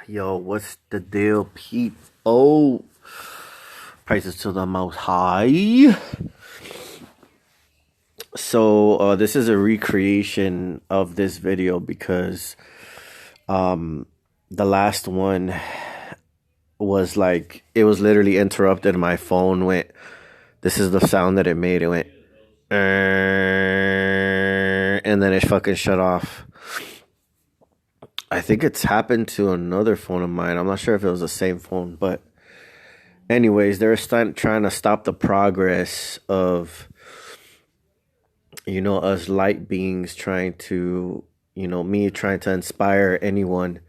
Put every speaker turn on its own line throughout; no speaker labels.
Yo, what's the deal, Pete? Oh, prices to the most high. So, this is a recreation of this video because the last one was like, it was literally interrupted. My phone went, this is the sound that it made. It went, and then it fucking shut off. I think it's happened to another phone of mine. I'm not sure if it was the same phone, but anyways, they're trying to stop the progress of, us light beings trying to, me trying to inspire anyone.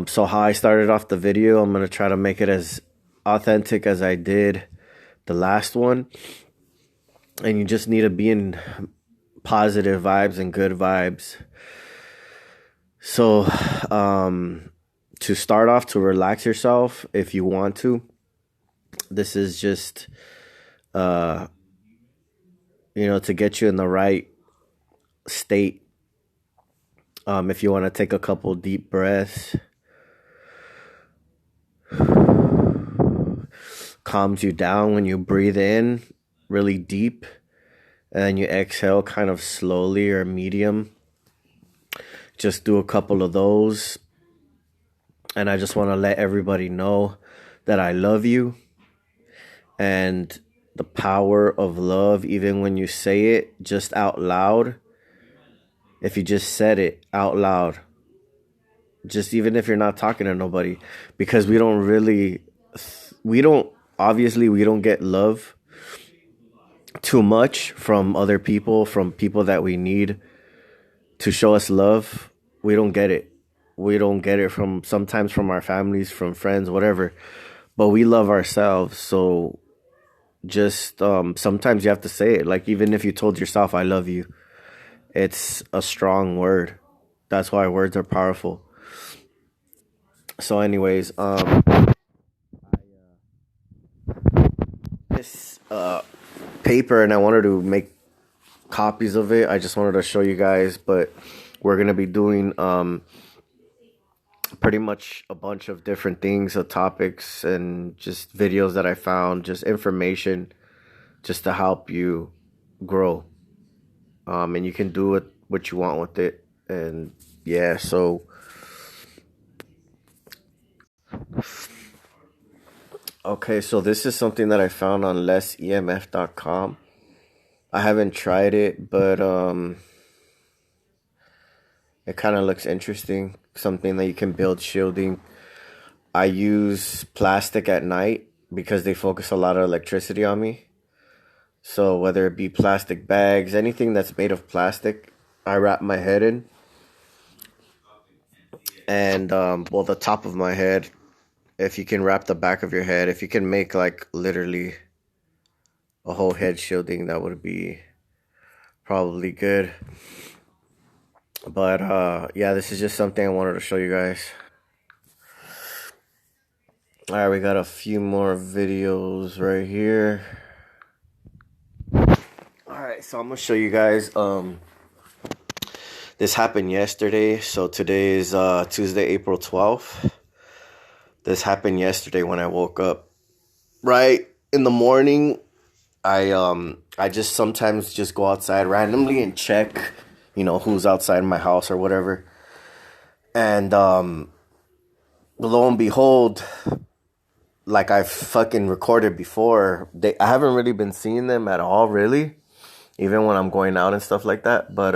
So how I started off the video, I'm going to try to make it as authentic as I did the last one. And you just need to be in positive vibes and good vibes. So, to start off, to relax yourself, if you want to, this is just, to get you in the right state. If you want to take a couple deep breaths, calms you down when you breathe in really deep, and then you exhale kind of slowly or medium. Just do a couple of those. And I just want to let everybody know that I love you. And the power of love, even when you say it just out loud, if you just said it out loud, just even if you're not talking to nobody, because we don't get love too much from other people, from people that we need to show us love. We don't get it. We don't get it sometimes from our families, from friends, whatever. But we love ourselves. So just sometimes you have to say it. Like, even if you told yourself, I love you, it's a strong word. That's why words are powerful. So anyways, this paper, and I wanted to make copies of it. I just wanted to show you guys, but we're going to be doing pretty much a bunch of different things, topics, and just videos that I found, just information, just to help you grow. And you can do what you want with it. And yeah, so okay, so this is something that I found on lessemf.com. I haven't tried it, but it kind of looks interesting. Something that you can build shielding. I use plastic at night because they focus a lot of electricity on me. So whether it be plastic bags, anything that's made of plastic, I wrap my head in. And, the top of my head, if you can wrap the back of your head, if you can make like literally a whole head shielding, that would be probably good. But yeah, this is just something I wanted to show you guys. All right, we got a few more videos right here. All right, so I'm gonna show you guys. This happened yesterday, so today is Tuesday, April 12th. This happened yesterday when I woke up. Right in the morning, I just sometimes just go outside randomly and check, who's outside my house or whatever. And lo and behold, like I've fucking recorded before, I haven't really been seeing them at all, really, even when I'm going out and stuff like that. But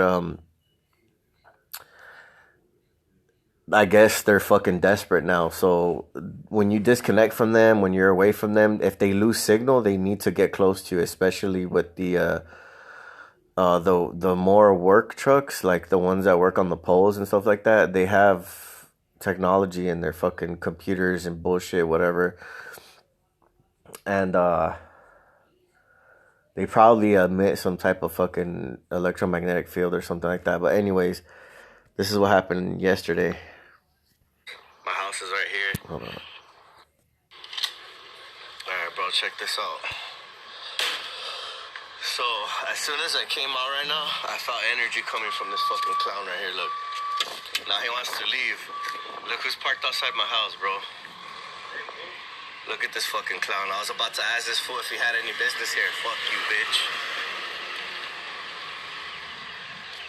I guess they're fucking desperate now. So when you disconnect from them, when you're away from them, if they lose signal, they need to get close to you, especially with the more work trucks, like the ones that work on the poles and stuff like that. They have technology in their fucking computers and bullshit, whatever. And they probably emit some type of fucking electromagnetic field or something like that. But anyways, this is what happened yesterday. My house is right here. Hold on. Alright, bro, check this out. So, as soon as I came out right now, I felt energy coming from this fucking clown right here, look. Now he wants to leave. Look who's parked outside my house, bro. Look at this fucking clown. I was about to ask this fool if he had any business here. Fuck you, bitch.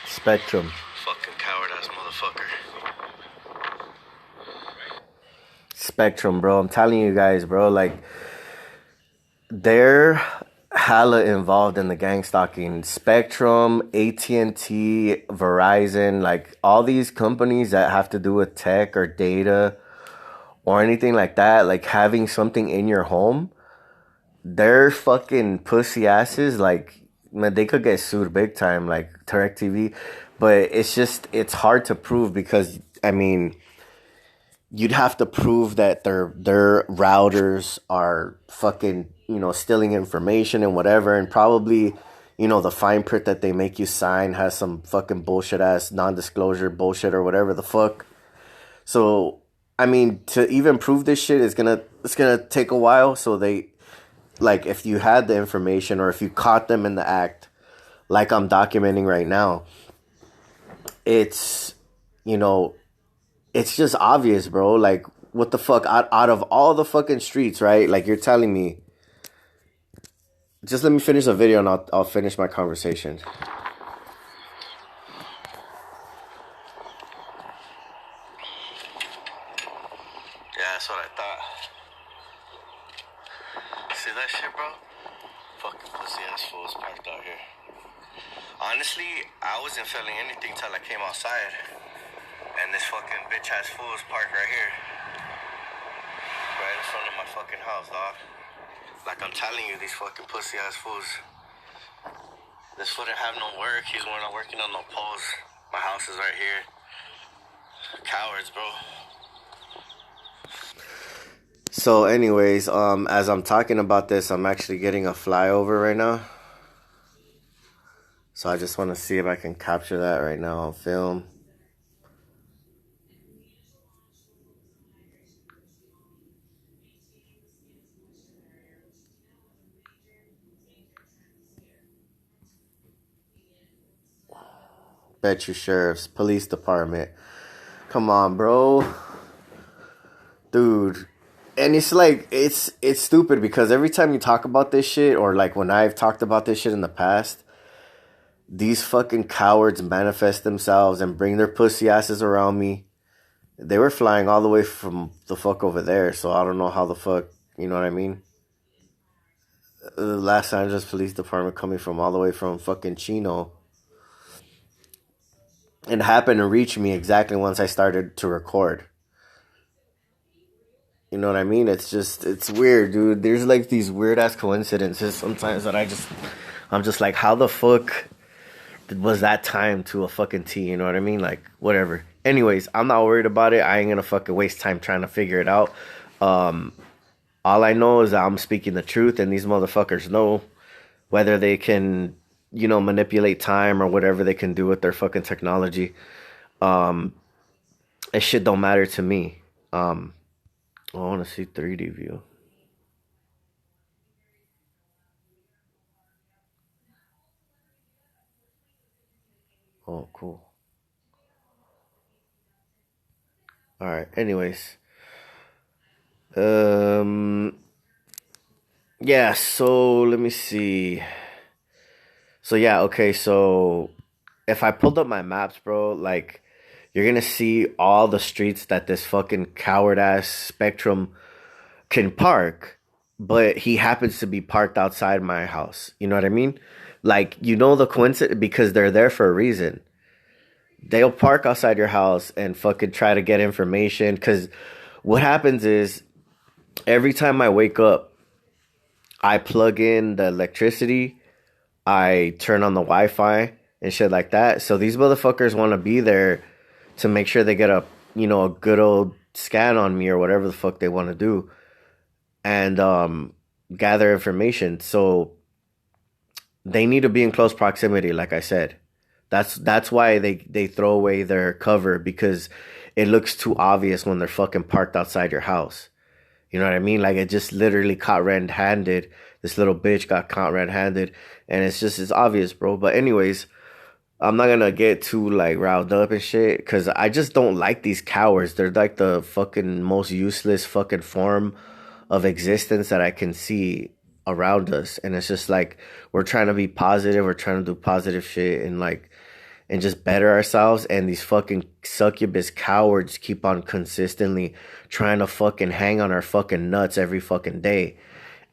Spectrum. Fucking coward-ass motherfucker. Spectrum, bro. I'm telling you guys, bro. Like, they're hella involved in the gang stalking. Spectrum, AT&T, Verizon, like all these companies that have to do with tech or data or anything like that, like having something in your home, they're fucking pussy asses. Like, man, they could get sued big time, like DirecTV. But it's hard to prove because, I mean, you'd have to prove that their routers are fucking, stealing information and whatever. And probably, the fine print that they make you sign has some fucking bullshit ass non-disclosure bullshit or whatever the fuck. So, I mean, to even prove this shit it's gonna take a while. So they, like, if you had the information or if you caught them in the act, like I'm documenting right now, it's, it's just obvious, bro. Like, what the fuck? Out of all the fucking streets, right? Like, you're telling me. Just let me finish the video and I'll finish my conversation. Yeah, that's what I thought. See that shit, bro? Fucking pussy ass fools parked out here. Honestly, I wasn't feeling anything till I came outside. And this fucking bitch ass fools parked right here. Right in front of my fucking house, dog. Like I'm telling you, these fucking pussy ass fools. This fool didn't have no work. He's not working on no poles. My house is right here. Cowards, bro. So anyways, as I'm talking about this, I'm actually getting a flyover right now. So I just want to see if I can capture that right now on film. Bet you sheriffs, police department. Come on, bro. Dude. And it's like, it's stupid because every time you talk about this shit, or like when I've talked about this shit in the past, these fucking cowards manifest themselves and bring their pussy asses around me. They were flying all the way from the fuck over there, so I don't know how the fuck, you know what I mean? The Los Angeles Police Department coming from all the way from fucking Chino. It happened to reach me exactly once I started to record. You know what I mean? It's weird, dude. There's like these weird ass coincidences sometimes that I'm just like, how the fuck was that time to a fucking T? You know what I mean? Like, whatever. Anyways, I'm not worried about it. I ain't gonna fucking waste time trying to figure it out. All I know is that I'm speaking the truth, and these motherfuckers know whether they can, manipulate time or whatever they can do with their fucking technology. It shit don't matter to me. I want to see 3D view. Oh, cool. All right. Anyways. Yeah, so let me see. So yeah, okay, so if I pulled up my maps, bro, like, you're gonna see all the streets that this fucking coward ass Spectrum can park, but he happens to be parked outside my house. You know what I mean? Like, the coincidence, because they're there for a reason. They'll park outside your house and fucking try to get information, because what happens is every time I wake up, I plug in the electricity, I turn on the Wi-Fi and shit like that. So these motherfuckers want to be there to make sure they get a good old scan on me or whatever the fuck they want to do, and gather information. So they need to be in close proximity, like I said. That's why they throw away their cover, because it looks too obvious when they're fucking parked outside your house. You know what I mean? Like, it just literally caught red-handed. This little bitch got caught red-handed, and it's obvious, bro. But anyways, I'm not gonna get too like riled up and shit because I just don't like these cowards. They're like the fucking most useless fucking form of existence that I can see around us. And it's just like we're trying to be positive, we're trying to do positive shit and like and just better ourselves. And these fucking succubus cowards keep on consistently trying to fucking hang on our fucking nuts every fucking day.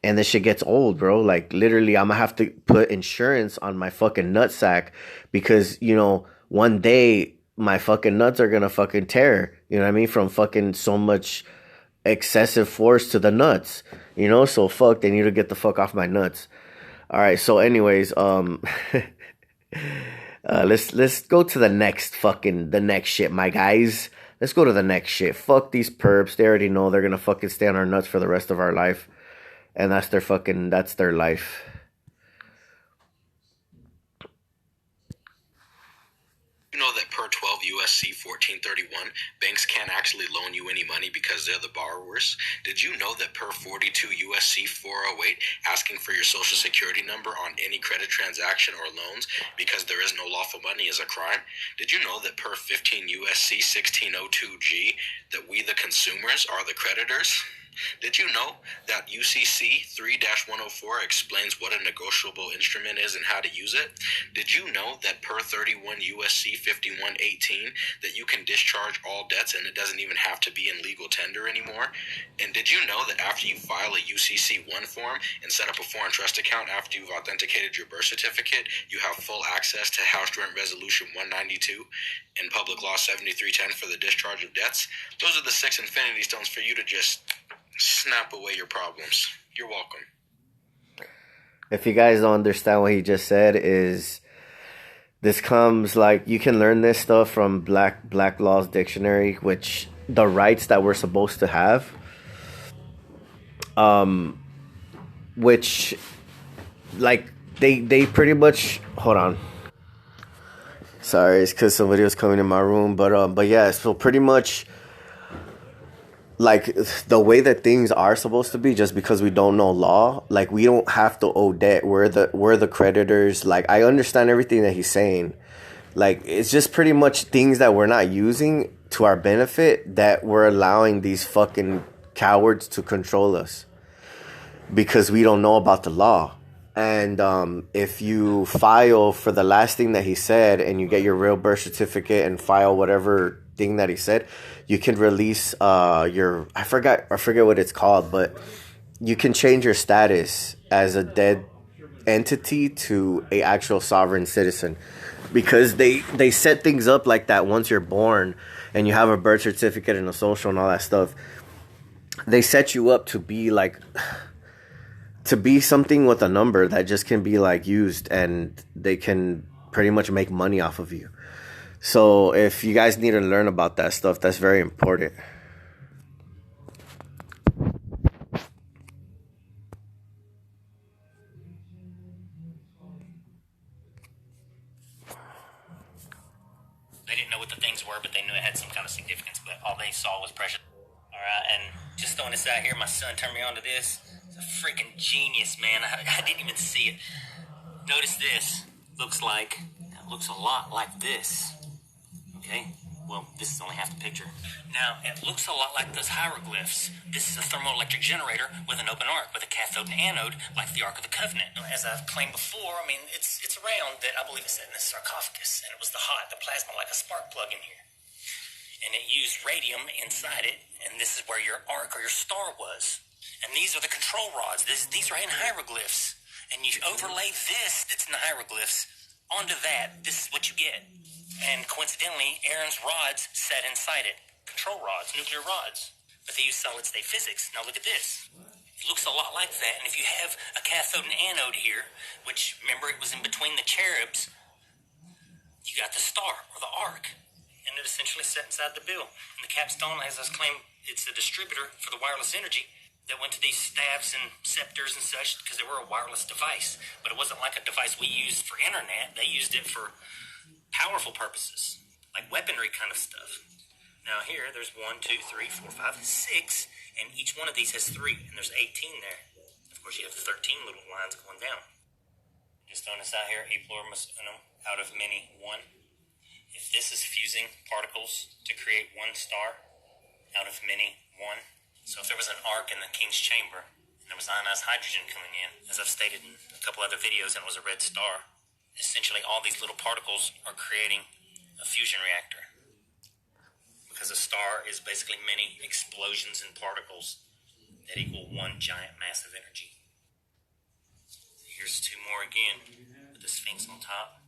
And this shit gets old, bro. Like literally, I'm gonna have to put insurance on my fucking nutsack because one day my fucking nuts are gonna fucking tear. You know what I mean? From fucking so much excessive force to the nuts. So fuck. They need to get the fuck off my nuts. All right. So, anyways, let's go to the next shit, my guys. Let's go to the next shit. Fuck these perps. They already know they're gonna fucking stay on our nuts for the rest of our life. And that's their life.
You know that per 12 USC 1431, banks can't actually loan you any money because they're the borrowers? Did you know that per 42 USC 408, asking for your social security number on any credit transaction or loans because there is no lawful money is a crime? Did you know that per 15 USC 1602G, that we the consumers are the creditors? Did you know that UCC 3-104 explains what a negotiable instrument is and how to use it? Did you know that per 31 USC 5118 that you can discharge all debts and it doesn't even have to be in legal tender anymore? And did you know that after you file a UCC 1 form and set up a foreign trust account after you've authenticated your birth certificate, you have full access to House Joint Resolution 192 and Public Law 7310 for the discharge of debts? Those are the 6 infinity stones for you to just snap away your problems. You're welcome.
If you guys don't understand what he just said, is this comes like you can learn this stuff from Black Law's Dictionary, which the rights that we're supposed to have, which like they pretty much hold on. Sorry, it's because somebody was coming in my room, but yeah, so pretty much. Like the way that things are supposed to be, just because we don't know law, like we don't have to owe debt. We're the creditors. Like I understand everything that he's saying. Like it's just pretty much things that we're not using to our benefit that we're allowing these fucking cowards to control us because we don't know about the law. And if you file for the last thing that he said and you get your real birth certificate and file whatever thing that he said, you can release your I forget what it's called, but you can change your status as a dead entity to a actual sovereign citizen, because they set things up like that. Once you're born and you have a birth certificate and a social and all that stuff, they set you up to be like to be something with a number that just can be like used, and they can pretty much make money off of you. So if you guys need to learn about that stuff, that's very important.
They didn't know what the things were, but they knew it had some kind of significance. But all they saw was pressure. All right, and just throwing this out here, my son turned me on to this. It's a freaking genius, man. I didn't even see it. Notice this. Looks a lot like this. Okay? Well, this is only half the picture. Now, it looks a lot like those hieroglyphs. This is a thermoelectric generator with an open arc, with a cathode and anode, like the Ark of the Covenant. As I've claimed before, I mean, it's around that I believe it's in this sarcophagus, and it was the plasma like a spark plug in here. And it used radium inside it, and this is where your arc or your star was. And these are the control rods. These are in hieroglyphs. And you overlay this that's in the hieroglyphs onto that. This is what you get. And coincidentally, Aaron's rods sat inside it. Control rods, nuclear rods. But they use solid-state physics. Now look at this. It looks a lot like that. And if you have a cathode and anode here, which, remember, it was in between the cherubs, you got the star, or the arc. And it essentially sat inside the bill. And the capstone, as I claimed, it's a distributor for the wireless energy that went to these staffs and scepters and such, because they were a wireless device. But it wasn't like a device we used for internet. They used it for powerful purposes, like weaponry kind of stuff. Now here, there's 1, 2, 3, 4, 5, 6, and each one of these has 3, and there's 18 there. Of course, you have 13 little lines going down. Just throwing this out here, e pluribus unum, out of many, one. If this is fusing particles to create one star, out of many, one. So if there was an arc in the King's chamber, and there was ionized hydrogen coming in, as I've stated in a couple other videos, and it was a red star, essentially all these little particles are creating a fusion reactor. Because a star is basically many explosions in particles that equal one giant mass of energy. Here's two more again, with the Sphinx on top.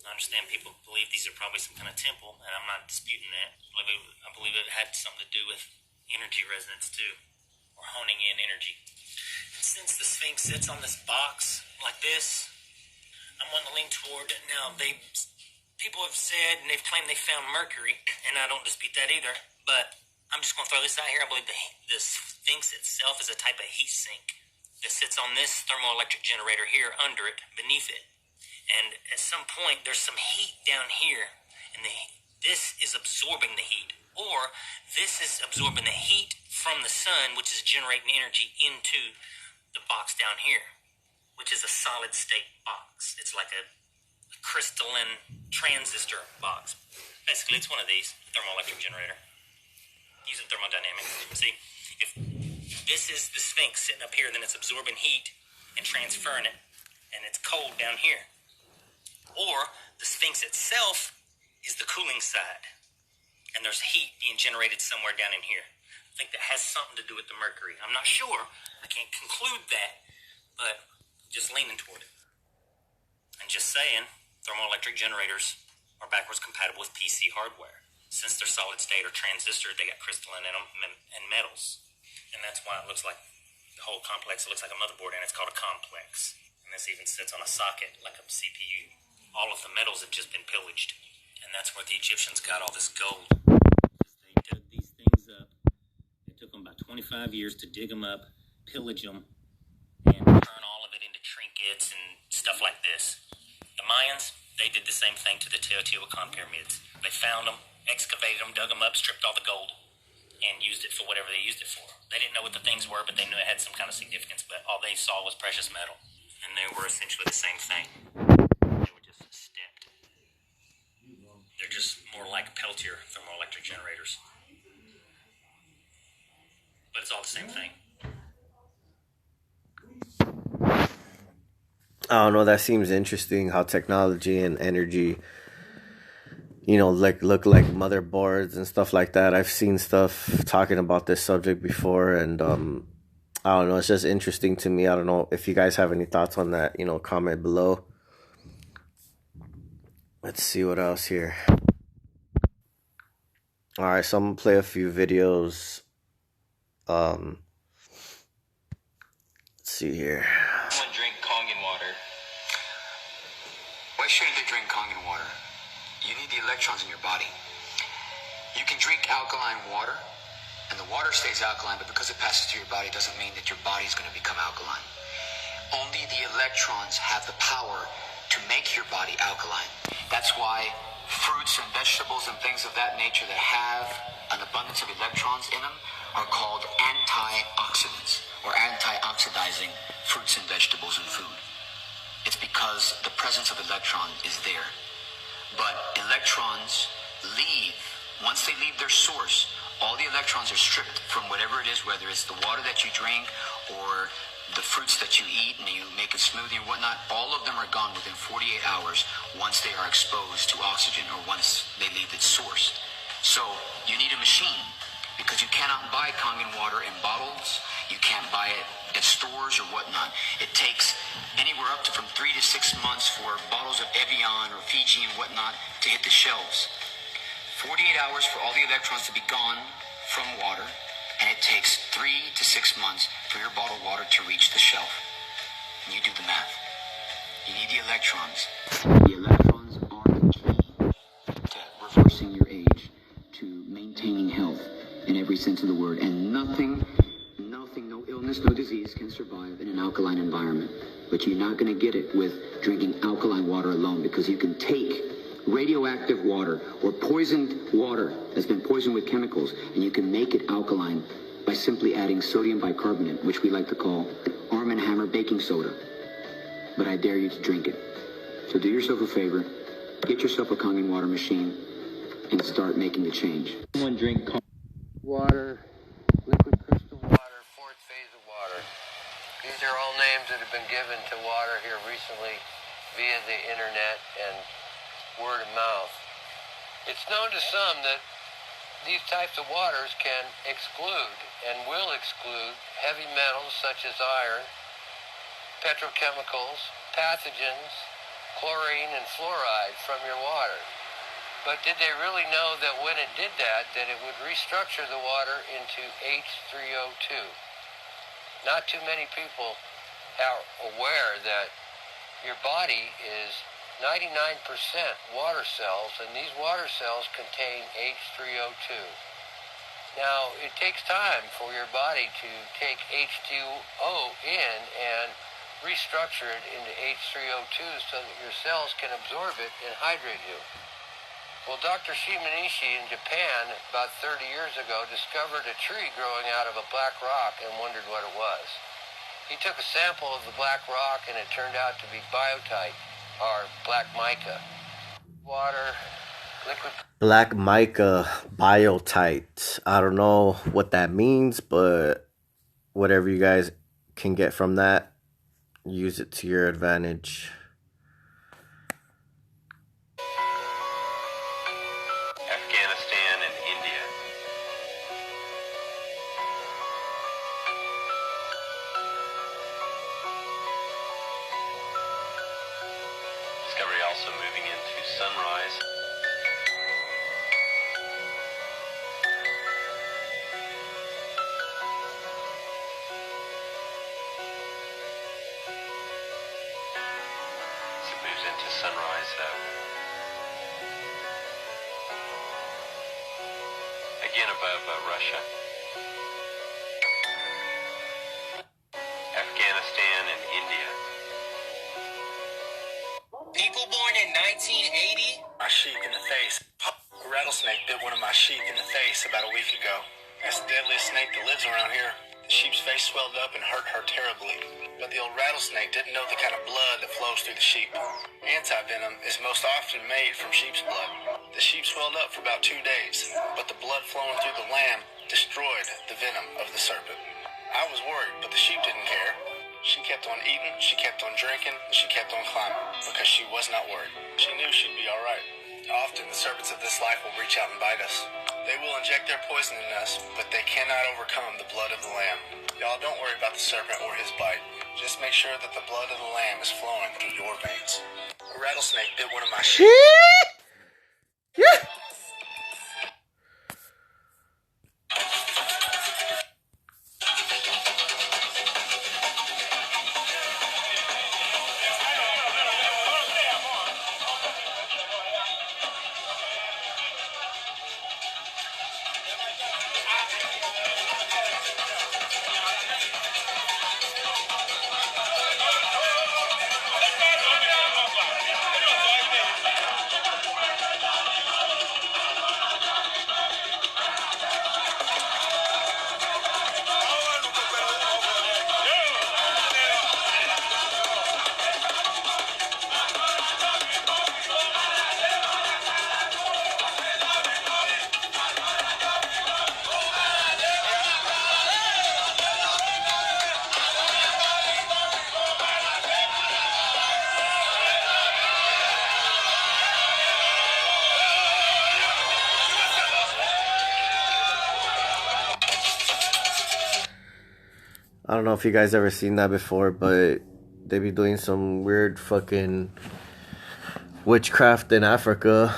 I understand people believe these are probably some kind of temple, and I'm not disputing that. I believe it had something to do with energy resonance too, or honing in energy. And since the Sphinx sits on this box like this, I'm wanting to lean toward it. Now, people have said, and they've claimed they found mercury, and I don't dispute that either, but I'm just going to throw this out here. I believe the Sphinx itself is a type of heat sink that sits on this thermoelectric generator here, under it, beneath it. And at some point, there's some heat down here, and this is absorbing the heat. Or this is absorbing the heat from the sun, which is generating energy into the box down here, which is a solid state box. It's like a crystalline transistor box. Basically, it's one of these, thermoelectric generator, using thermodynamics. See, if this is the Sphinx sitting up here, then it's absorbing heat and transferring it, and it's cold down here. Or the Sphinx itself is the cooling side, and there's heat being generated somewhere down in here. I think that has something to do with the mercury. I'm not sure. I can't conclude that, but just leaning toward it. And just saying, thermoelectric generators are backwards compatible with PC hardware. Since they're solid state or transistor, they got crystalline in them and metals. And that's why it looks like the whole complex, it looks like a motherboard, and it's called a complex. And this even sits on a socket like a CPU. All of the metals have just been pillaged. And that's where the Egyptians got all this gold. They dug these things up. It took them about 25 years to dig them up, pillage them, and turn all of it into trinkets and stuff like this. The Mayans, they did the same thing to the Teotihuacan pyramids. They found them, excavated them, dug them up, stripped all the gold, and used it for whatever they used it for. They didn't know what the things were, but they knew it had some kind of significance, but all they saw was precious metal. And they were essentially the same thing. They were just stepped. They're just more like Peltier thermoelectric generators. But it's all the same thing.
I don't know, that seems interesting how technology and energy, like look like motherboards and stuff like that. I've seen stuff talking about this subject before, and I don't know, it's just interesting to me. I don't know if you guys have any thoughts on that, comment below. Let's see what else here. Alright, so I'm gonna play a few videos. Let's see here.
Someone drink Kangen water. Why shouldn't they drink Kangen water? You need the electrons in your body. You can drink alkaline water, and the water stays alkaline, but because it passes through your body doesn't mean that your body is going to become alkaline. Only the electrons have the power to make your body alkaline. That's why fruits and vegetables and things of that nature that have an abundance of electrons in them are called antioxidants, or antioxidizing fruits and vegetables and food. It's because the presence of electron is there. But electrons leave, once they leave their source, all the electrons are stripped from whatever it is, whether it's the water that you drink or the fruits that you eat and you make a smoothie or whatnot. All of them are gone within 48 hours once they are exposed to oxygen or once they leave its source. So you need a machine, because you cannot buy Kangen water in bottles. You can't buy it at stores or whatnot. It takes anywhere up to from 3 to 6 months for bottles of Evian or Fiji and whatnot to hit the shelves. 48 hours for all the electrons to be gone from water, and it takes 3 to 6 months for your bottled water to reach the shelf. And you do the math. You need the electrons. The electrons are the key to reversing your age, to maintaining health in every sense of the word, and nothing, no illness, no disease can survive in an alkaline environment. But you're not going to get it with drinking alkaline water alone, because you can take radioactive water or poisoned water that's been poisoned with chemicals, and you can make it alkaline by simply adding sodium bicarbonate, which we like to call Arm & Hammer baking soda. but I dare you to drink it. So do yourself a favor, get yourself a Kangen water machine, and start making the change. Someone drink
water, liquid crystal water, fourth phase of water. These are all names that have been given to water here recently via the internet and word of mouth. It's known to some that these types of waters can exclude and will exclude heavy metals such as iron, petrochemicals, pathogens, chlorine, and fluoride from your water. But did they really know that when it did that it would restructure the water into H3O2? Not too many people are aware that your body is 99% water cells, and these water cells contain H3O2. Now, it takes time for your body to take H2O in and restructure it into H3O2 so that your cells can absorb it and hydrate you. Well, Dr. Shimanishi in Japan about 30 years ago discovered a tree growing out of a black rock and wondered what it was. He took a sample of the black rock and it turned out to be biotite, or black mica. Water, liquid...
Black mica, biotite. I don't know what that means, but whatever you guys can get from that, use it to your advantage.
Afghanistan and India. Discovery also moving into sunrise. As it moves into sunrise, again above Russia. Afghanistan and India.
People born in 1980?
My sheep in the face. A rattlesnake bit one of my sheep in the face about a week ago. That's the deadliest snake that lives around here. The sheep's face swelled up and hurt her terribly. But the old rattlesnake didn't know the kind of blood that flows through the sheep. Anti-venom is most often made from sheep's blood. The sheep swelled up for about 2 days, but the blood flowing through the lamb destroyed the venom of the serpent. I was worried, but the sheep didn't care. She kept on eating, she kept on drinking, and she kept on climbing, because she was not worried. She knew she'd be all right. Often the serpents of this life will reach out and bite us. They will inject their poison in us, but they cannot overcome the blood of the lamb. Y'all don't worry about the serpent or his bite. Just make sure that the blood of the lamb is flowing through your veins. A rattlesnake bit one of my sheep.
Yeah. I don't know if you guys ever seen that before, but they be doing some weird fucking witchcraft in Africa,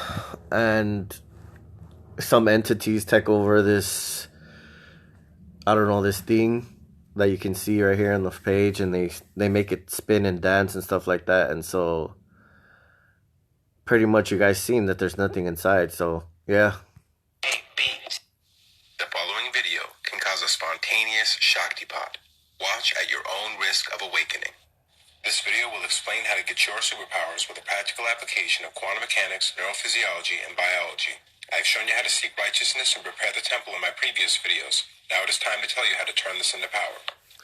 and some entities take over this, I don't know, this thing that you can see right here on the page, and they make it spin and dance and stuff like that. And so pretty much you guys seen that there's nothing inside. So yeah.
The following video can cause a spontaneous Shaktipat. Watch at your own risk of awakening. This video will explain how to get your superpowers with a practical application of quantum mechanics, neurophysiology, and biology. I've shown you how to seek righteousness and prepare the temple in my previous videos. Now it is time to tell you how to turn this into power.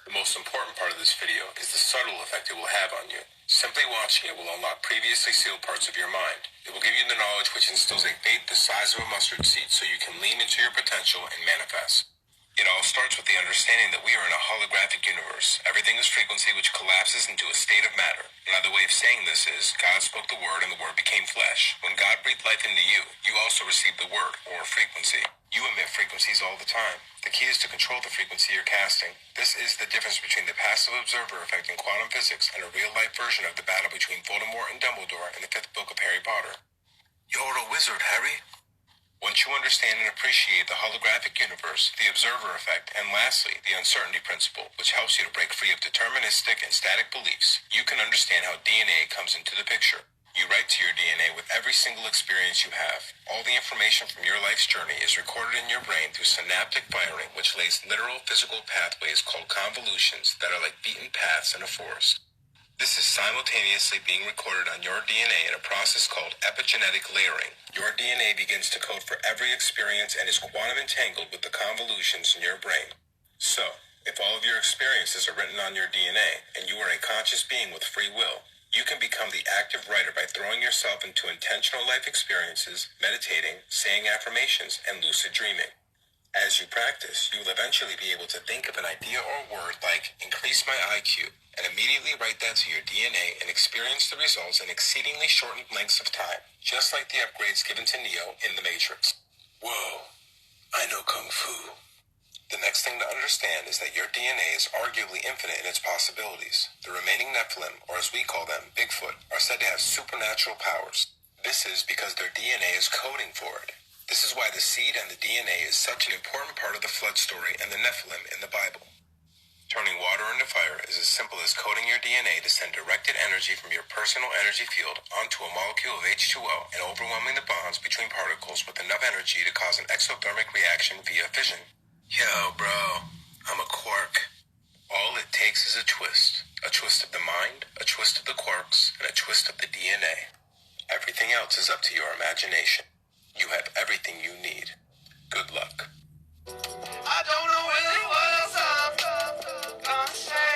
The most important part of this video is the subtle effect it will have on you. Simply watching it will unlock previously sealed parts of your mind. It will give you the knowledge which instills a faith the size of a mustard seed so you can lean into your potential and manifest. It all starts with the understanding that we are in a holographic universe. Everything is frequency which collapses into a state of matter. Another way of saying this is, God spoke the word and the word became flesh. When God breathed life into you, you also received the word, or frequency. You emit frequencies all the time. The key is to control the frequency you're casting. This is the difference between the passive observer effect in quantum physics and a real-life version of the battle between Voldemort and Dumbledore in the 5th book of Harry Potter. You're a wizard, Harry. Once you understand and appreciate the holographic universe, the observer effect, and lastly, the uncertainty principle, which helps you to break free of deterministic and static beliefs, you can understand how DNA comes into the picture. You write to your DNA with every single experience you have. All the information from your life's journey is recorded in your brain through synaptic firing, which lays literal physical pathways called convolutions that are like beaten paths in a forest. This is simultaneously being recorded on your DNA in a process called epigenetic layering. Your DNA begins to code for every experience and is quantum entangled with the convolutions in your brain. So, if all of your experiences are written on your DNA and you are a conscious being with free will, you can become the active writer by throwing yourself into intentional life experiences, meditating, saying affirmations, and lucid dreaming. As you practice, you will eventually be able to think of an idea or word like increase my IQ and immediately write that to your DNA and experience the results in exceedingly shortened lengths of time, just like the upgrades given to Neo in The Matrix. Whoa, I know Kung Fu. The next thing to understand is that your DNA is arguably infinite in its possibilities. The remaining Nephilim, or as we call them, Bigfoot, are said to have supernatural powers. This is because their DNA is coding for it. This is why the seed and the DNA is such an important part of the flood story and the Nephilim in the Bible. Turning water into fire is as simple as coding your DNA to send directed energy from your personal energy field onto a molecule of H2O and overwhelming the bonds between particles with enough energy to cause an exothermic reaction via fission. Yo, bro, I'm a quark. All it takes is a twist of the mind, a twist of the quarks, and a twist of the DNA. Everything else is up to your imagination. You have everything you need. Good luck. I don't know really what else I'm gonna say.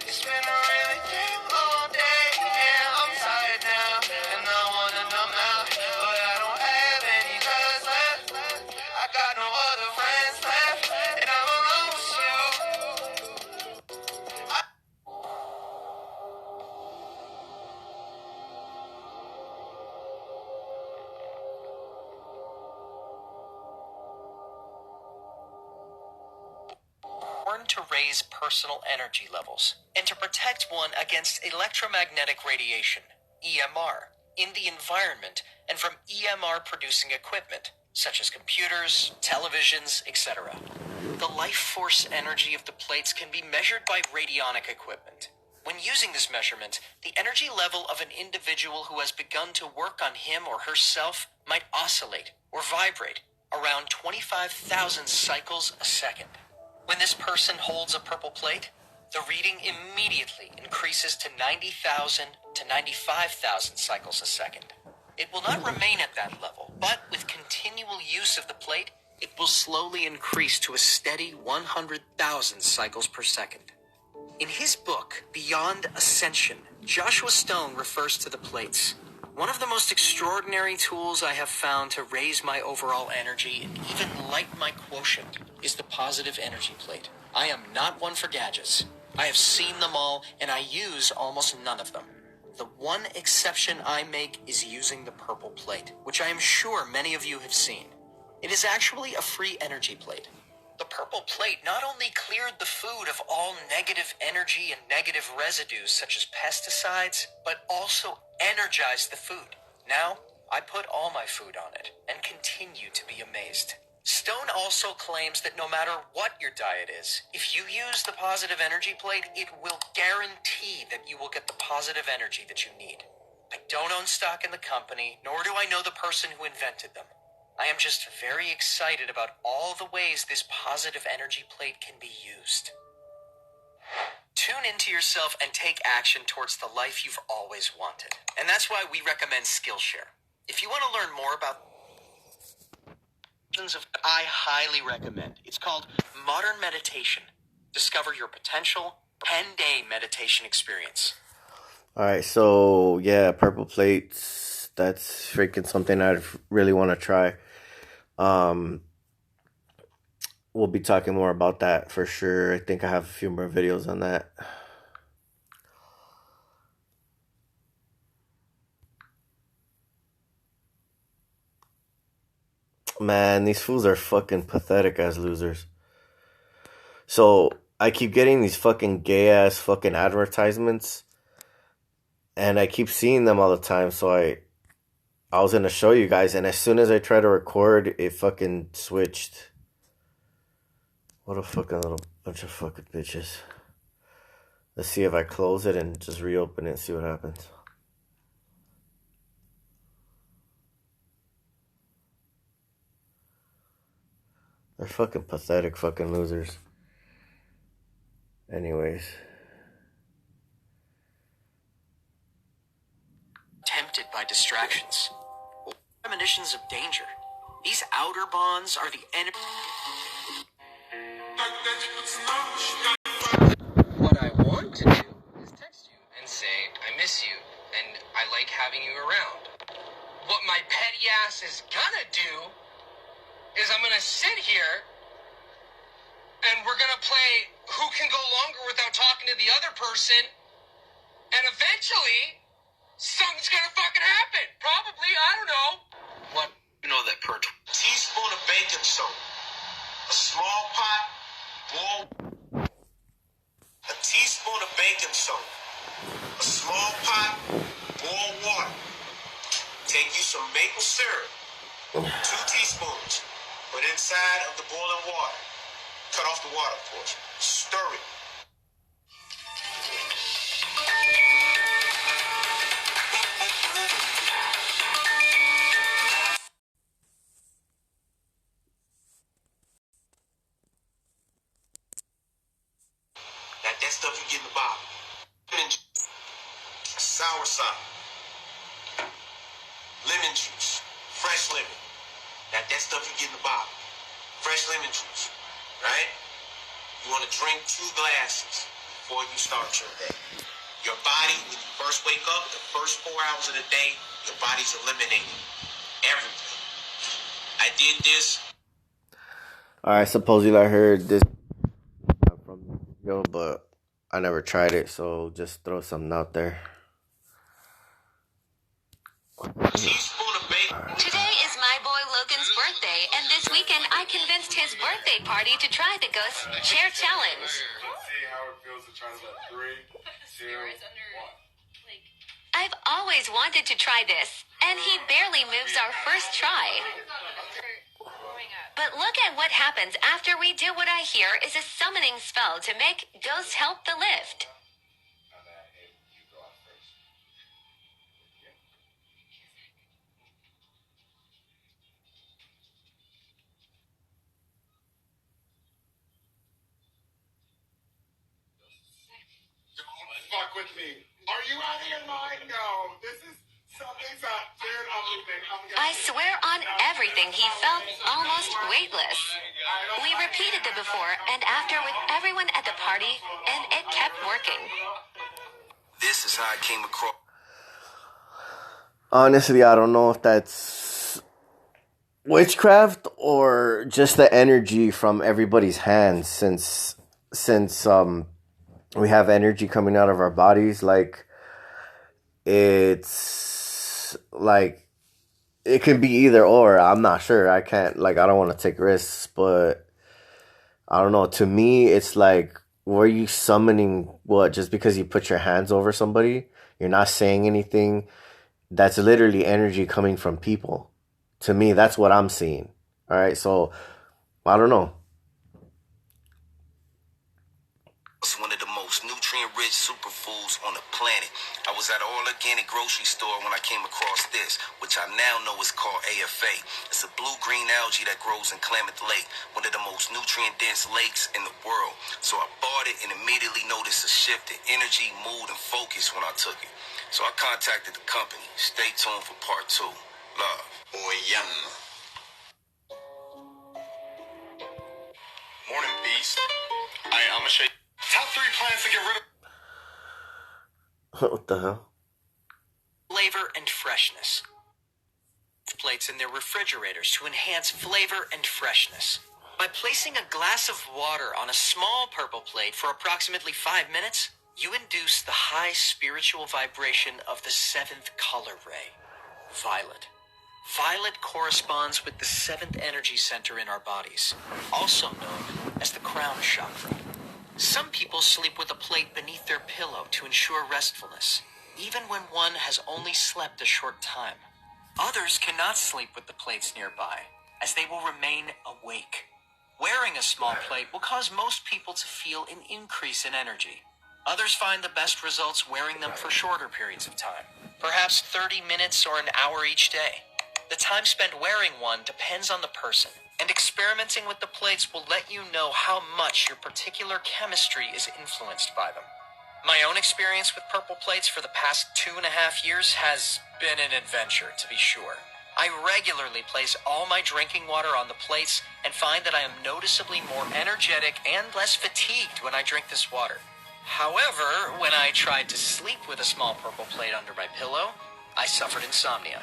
It's been a really damn long day. Yeah, I'm tired now, and I wanna numb out, but I don't have any drugs left. I got no other friends left, and I'm alone with you.
To raise personal energy levels and to protect one against electromagnetic radiation, EMR, in the environment and from EMR producing equipment such as computers, televisions, etc. The life force energy of the plates can be measured by radionic equipment. When using this measurement, the energy level of an individual who has begun to work on him or herself might oscillate or vibrate around 25,000 cycles a second. When this person holds a purple plate, the reading immediately increases to 90,000 to 95,000 cycles a second. It will not remain at that level, but with continual use of the plate, it will slowly increase to a steady 100,000 cycles per second. In his book, Beyond Ascension, Joshua Stone refers to the plates. One of the most extraordinary tools I have found to raise my overall energy and even light my quotient is the positive energy plate. I am not one for gadgets. I have seen them all, and I use almost none of them. The one exception I make is using the purple plate, which I am sure many of you have seen. It is actually a free energy plate. The purple plate not only cleared the food of all negative energy and negative residues such as pesticides, but also energized the food. Now, I put all my food on it and continue to be amazed. Stone also claims that no matter what your diet is, if you use the positive energy plate, it will guarantee that you will get the positive energy that you need. I don't own stock in the company, nor do I know the person who invented them. I am just very excited about all the ways this positive energy plate can be used. Tune into yourself and take action towards the life you've always wanted. And that's why we recommend Skillshare. If you want to learn more about I highly recommend. It's called Modern Meditation. Discover your potential 10-day meditation experience.
All right, so yeah, purple plates. That's freaking something I'd really want to try. We'll be talking more about that for sure. I think I have a few more videos on that. Man, these fools are fucking pathetic as losers. So I keep getting these fucking gay ass fucking advertisements, and I keep seeing them all the time. So I was gonna show you guys, and as soon as I try to record, it fucking switched. What a fucking little bunch of fucking bitches. Let's see if I close it and just reopen it and see what happens. They're fucking pathetic fucking losers. Anyways.
Tempted by distractions. Premonitions of danger. These outer bonds are the enemy.
What I want to do is text you and say, I miss you, and I like having you around. What my petty ass is gonna do is I'm gonna sit here and we're gonna play who can go longer without talking to the other person, and eventually something's gonna fucking happen. Probably, I don't know. What?
You know that per
Teaspoon of baking soda, a small pot, boil. A teaspoon of baking soda, a small pot, boil water. Take you some maple syrup, 2 teaspoons. Put inside of the boiling water. Cut off the water, of course. Stir it. That stuff you get in the bottle. Lemon juice, soursop, lemon juice, fresh lemon. That stuff you get in the bottle. Fresh lemon juice, right? You want to drink 2 glasses before you start your day. Your body, when you first wake up, the first 4 hours of the day, your body's eliminating everything. I did this.
Alright, supposedly I heard this from yo, but I never tried it, so just throw something out there.
Teaspoon of bacon.
Today is my boy Logan's birthday, and this weekend I convinced his birthday party to try the Ghost Chair Challenge.
See how it feels to try to 3, 2, 1.
I've always wanted to try this, and he barely moves our first try. But look at what happens after we do what I hear is a summoning spell to make ghosts help the lift.
Don't fuck with me. Are you out of your mind? No. This is something's up, dude. I'm leaving.
I swear on everything he felt almost weightless. We repeated the before and after with everyone at the party, and it kept working.
This is how I came across.
Honestly, I don't know if that's witchcraft or just the energy from everybody's hands since we have energy coming out of our bodies. Like, it's like it can be either or. I'm not sure. I can't, like, I don't want to take risks, but I don't know. To me, it's like, were you summoning what? Just because you put your hands over somebody, you're not saying anything. That's literally energy coming from people. To me, that's what I'm seeing. All right, so I don't know.
It's one of the most nutrient-rich superfoods on the planet. I was at an all-organic grocery store when I came across this, which I now know is called AFA. It's a blue-green algae that grows in Klamath Lake, one of the most nutrient-dense lakes in the world. So I bought it and immediately noticed a shift in energy, mood, and focus when I took it. So I contacted the company. Stay tuned for part 2. Love. Yum.
Morning, Beast.
Alright, I'm gonna show you top 3 plans to get rid of.
What the hell?
Flavor and freshness. Plates in their refrigerators to enhance flavor and freshness. By placing a glass of water on a small purple plate for approximately 5 minutes, you induce the high spiritual vibration of the 7th color ray, violet. Violet corresponds with the 7th energy center in our bodies, also known as the crown chakra. Some people sleep with a plate beneath their pillow to ensure restfulness, even when one has only slept a short time. Others cannot sleep with the plates nearby, as they will remain awake. Wearing a small plate will cause most people to feel an increase in energy. Others find the best results wearing them for shorter periods of time, perhaps 30 minutes or an hour each day. The time spent wearing one depends on the person, and experimenting with the plates will let you know how much your particular chemistry is influenced by them. My own experience with purple plates for the past 2.5 years has been an adventure, to be sure. I regularly place all my drinking water on the plates and find that I am noticeably more energetic and less fatigued when I drink this water. However, when I tried to sleep with a small purple plate under my pillow, I suffered insomnia.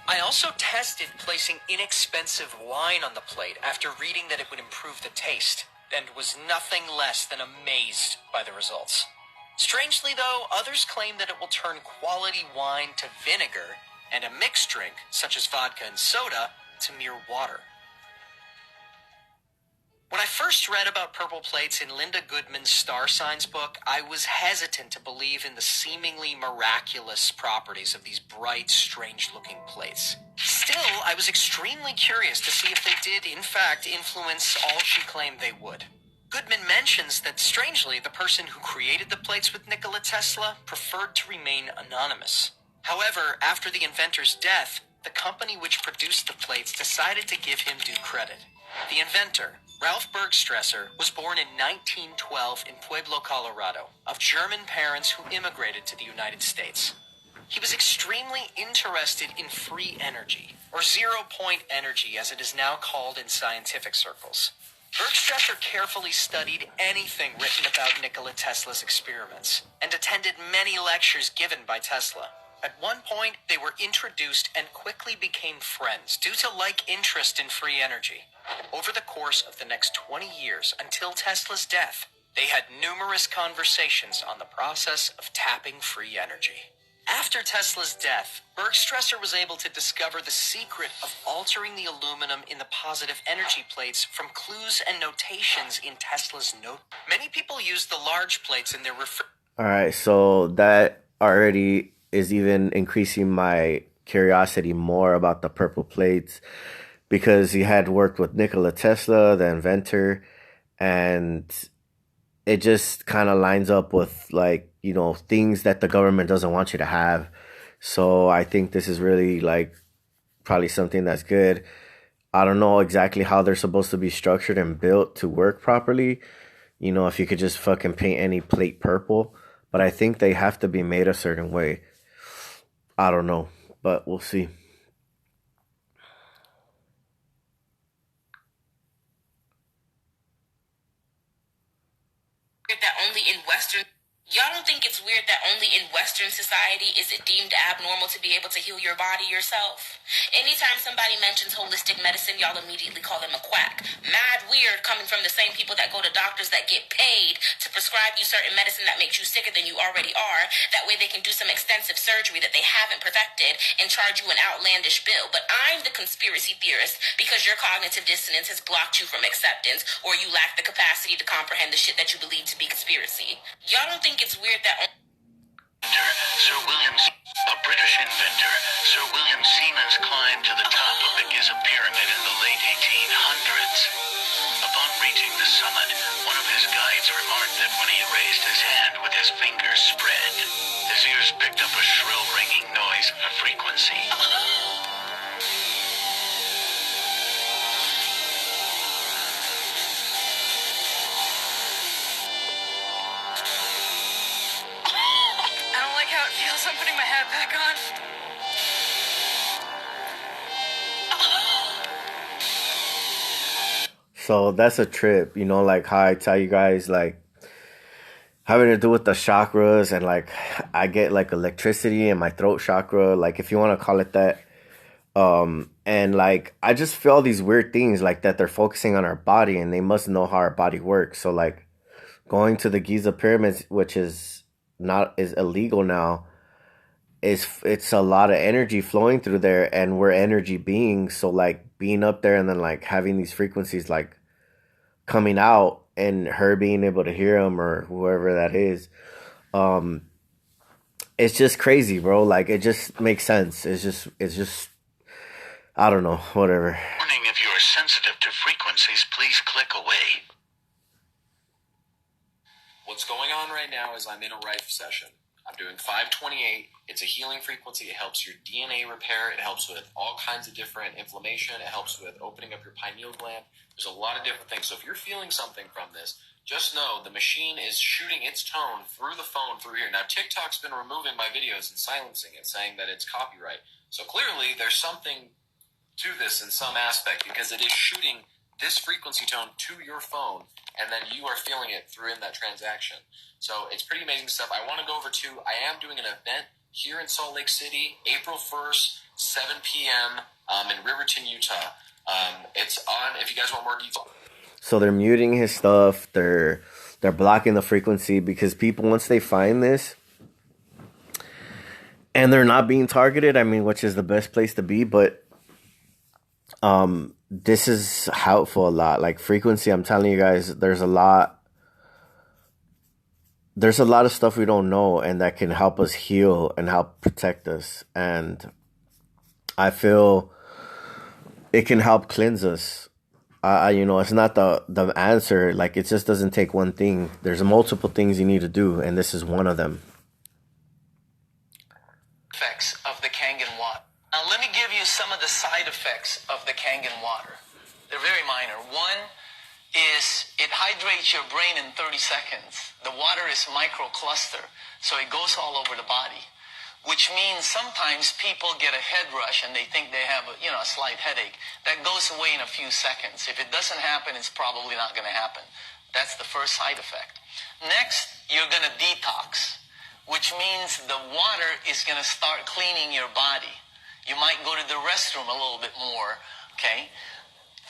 I also tested placing inexpensive wine on the plate after reading that it would improve the taste, and was nothing less than amazed by the results. Strangely, though, others claim that it will turn quality wine to vinegar and a mixed drink, such as vodka and soda, to mere water. When I first read about purple plates in Linda Goodman's Star Signs book, I was hesitant to believe in the seemingly miraculous properties of these bright, strange-looking plates. Still, I was extremely curious to see if they did, in fact, influence all she claimed they would. Goodman mentions that, strangely, the person who created the plates with Nikola Tesla preferred to remain anonymous. However, after the inventor's death, the company which produced the plates decided to give him due credit. The inventor, Ralph Bergstresser, was born in 1912 in Pueblo, Colorado, of German parents who immigrated to the United States. He was extremely interested in free energy, or zero-point energy as it is now called in scientific circles. Bergstresser carefully studied anything written about Nikola Tesla's experiments, and attended many lectures given by Tesla. At one point, they were introduced and quickly became friends due to like interest in free energy. Over the course of the next 20 years until Tesla's death, they had numerous conversations on the process of tapping free energy. After Tesla's death, Bergstresser was able to discover the secret of altering the aluminum in the positive energy plates from clues and notations in Tesla's note. Many people use the large plates in their
Alright, so that already is even increasing my curiosity more about the purple plates, because he had worked with Nikola Tesla, the inventor, and it just kind of lines up with, like, you know, things that the government doesn't want you to have. So I think this is really, like, probably something that's good. I don't know exactly how they're supposed to be structured and built to work properly. You know, if you could just fucking paint any plate purple. But I think they have to be made a certain way. I don't know, but we'll see.
That only in Western... Y'all don't think it's weird that only in Western society is it deemed abnormal to be able to heal your body yourself? Anytime somebody mentions holistic medicine, y'all immediately call them a quack. Mad weird coming from the same people that go to doctors that get paid to prescribe you certain medicine that makes you sicker than you already are. That way they can do some extensive surgery that they haven't perfected and charge you an outlandish bill. But I'm the conspiracy theorist because your cognitive dissonance has blocked you from acceptance, or you lack the capacity to comprehend the shit that you believe to be conspiracy. Y'all don't think it's weird that...
Sir William, a British inventor, Sir William Siemens climbed to the top of the Giza pyramid in the late 1800s. Upon reaching the summit, one of his guides remarked that when he raised his hand with his fingers spread, his ears picked up a shrill ringing noise, a frequency.
How it feels. I'm putting my hat back on.
So that's a trip, you know, like how I tell you guys, like having to do with the chakras, and like I get like electricity in my throat chakra, like if you want to call it that. And like I just feel these weird things like that they're focusing on our body, and they must know how our body works. So like going to the Giza pyramids, which is illegal now, it's a lot of energy flowing through there, and we're energy beings. So like being up there and then like having these frequencies like coming out, and her being able to hear them, or whoever that is, um it's just crazy, bro. Like it just makes sense. It's just I don't know, whatever.
Warning, if you are sensitive to frequencies, please click away.
What's going on right now is I'm in a Rife session. I'm doing 528. It's a healing frequency. It helps your DNA repair. It helps with all kinds of different inflammation. It helps with opening up your pineal gland. There's a lot of different things. So if you're feeling something from this, just know the machine is shooting its tone through the phone through here. Now, TikTok's been removing my videos and silencing it, saying that it's copyright. So clearly there's something to this in some aspect, because it is shooting this frequency tone to your phone, and then you are feeling it through in that transaction. So it's pretty amazing stuff. I want to go over to, I am doing an event here in Salt Lake City, April 1st, 7 p.m. In Riverton, Utah. It's on, if you guys want more details.
So they're muting his stuff. They're blocking the frequency, because people, once they find this and they're not being targeted, I mean, which is the best place to be, but this is helpful a lot. Like frequency, I'm telling you guys, there's a lot of stuff we don't know, and that can help us heal and help protect us. And I feel it can help cleanse us. You know, it's not the answer. Like it just doesn't take one thing. There's multiple things you need to do, and this is one of them.
Effects of the Kangen water. Now let me give you some of the side effects of the Kangen water. They're very minor. One is it hydrates your brain in 30 seconds. The water is microcluster, so it goes all over the body, which means sometimes people get a head rush and they think they have a slight headache. That goes away in a few seconds. If it doesn't happen, it's probably not going to happen. That's the first side effect. Next, you're going to detox, which means the water is going to start cleaning your body. You might go to the restroom a little bit more, okay?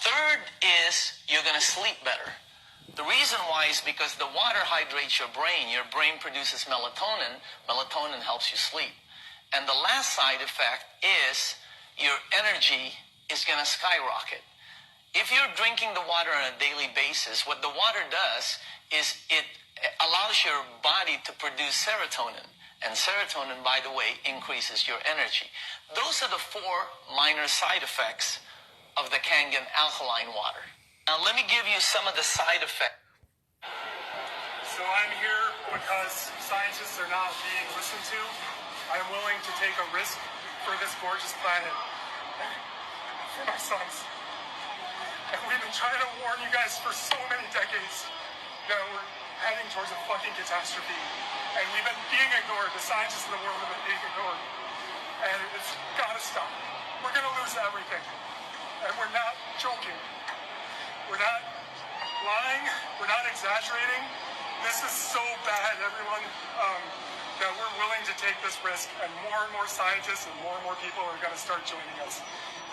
Third is you're going to sleep better. The reason why is because the water hydrates your brain. Your brain produces melatonin. Melatonin helps you sleep. And the last side effect is your energy is going to skyrocket. If you're drinking the water on a daily basis, what the water does is it allows your body to produce serotonin. And serotonin, by the way, increases your energy. Those are the 4 minor side effects of the Kangen alkaline water. Now let me give you some of the side effects.
So I'm here because scientists are not being listened to. I'm willing to take a risk for this gorgeous planet, for my sons. And we've been trying to warn you guys for so many decades that we're heading towards a fucking catastrophe. And we've been being ignored. The scientists in the world have been being ignored. And it's gotta stop. We're gonna lose everything. And we're not joking. We're not lying. We're not exaggerating. This is so bad, everyone, that we're willing to take this risk. And more scientists and more people are gonna start joining us.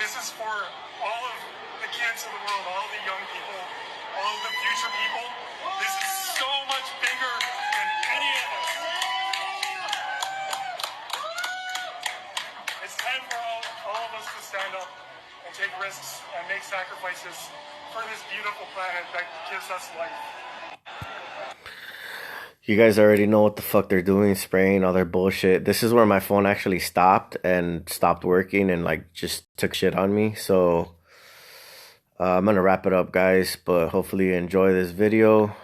This is for all of the kids in the world, all of the young people, all of the future people. This is so much bigger than any of us. It's time for all of us to stand up and take risks and make sacrifices for this beautiful planet that gives us life.
You guys already know what the fuck they're doing, spraying all their bullshit. This is where my phone actually stopped working and like just took shit on me. So I'm gonna wrap it up, guys, but hopefully you enjoy this video.